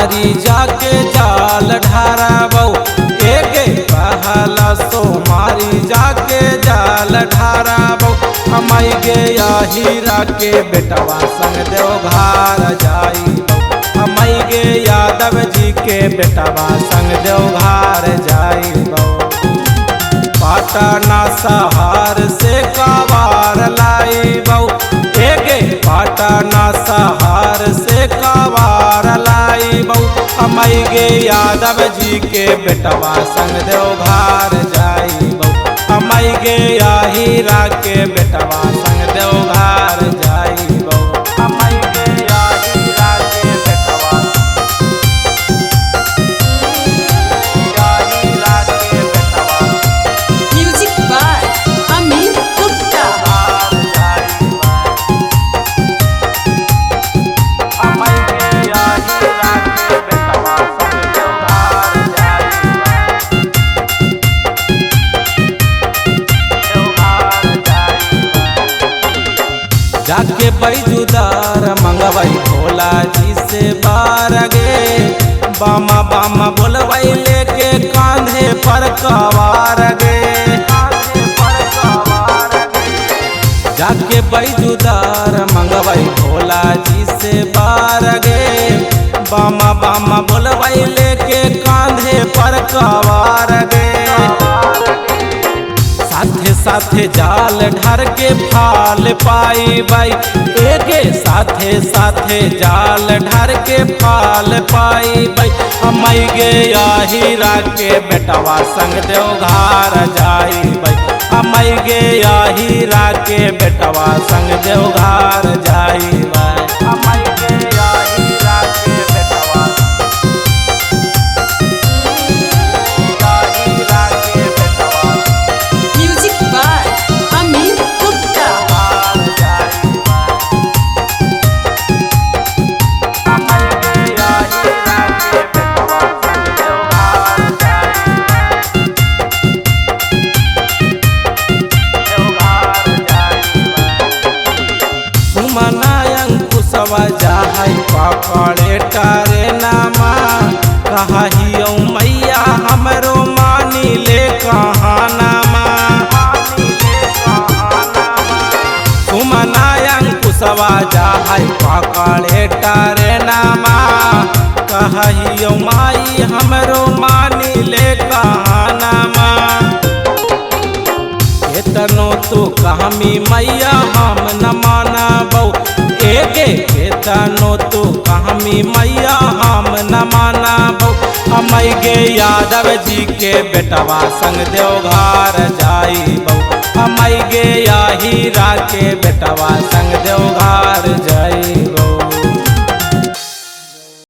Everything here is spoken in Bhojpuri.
सोमारी जाके जाल ढाराबौ एके पहला सोमारी जाके जाल ढाराबौ हमाई गे या हीरा के बेटवा संग देवघर जाइबौ हमाई गे यादव जी के बेटवा संग देवघर जाइबौ पाटना शहर से कावार लाइबौ एके पाटना शहर से कावार लाइबौ हमाई गे यादव जी के बेटवा संग देवघर जाइबौ हमाई गे या हीरा के बेटवा संग देवघर जाइबौ हमाई गे या हीरा के बेटवा या हीरा के बेटवा म्यूजिक बाय अमित गुप्ता। हमाई गे या हीरा के बेटवा संग देवघर जाके बैजुदार मंगवाई भोला जी से बार गे बामा बामा बोलवाई लेके कांधे पर कवार गे जाके बैजुदार मंगवाई भोला जी से बार गे बामा बामा बोलवाई लेके कांधे पर कवार गे साथे साथे जाल ढर के फाल पाई बाई एके साथे साथे जाल ढर के फाल पाई बाई हमाई गे या हीरा के बेटवा संग देवघर जाई बाई हमाई गे या हीरा के बेटवा संग देवघर जाई बाई हमाई गे या हीरा के बेटवा या हीरा के बेटवा म्यूजिक बाय अमित गुप्ता। जाहई पकड़े टारे नामा कहियो मैया हमरो मानी ले कहाँ नामा सुमनायं कुशवा जाहई पकड़े टारे नामा कहियो माई हमरो मानी ले कहाँ नामा केतनो तो कहमी मैया हम न मानबौ एके केतनो तो कहमी मैया हम न मानबौ हमाई गे यादव जी के बेटवा संग देवघर जाइबौ हमाई गे या हीरा के बेटवा संग देवघर जाइबौ।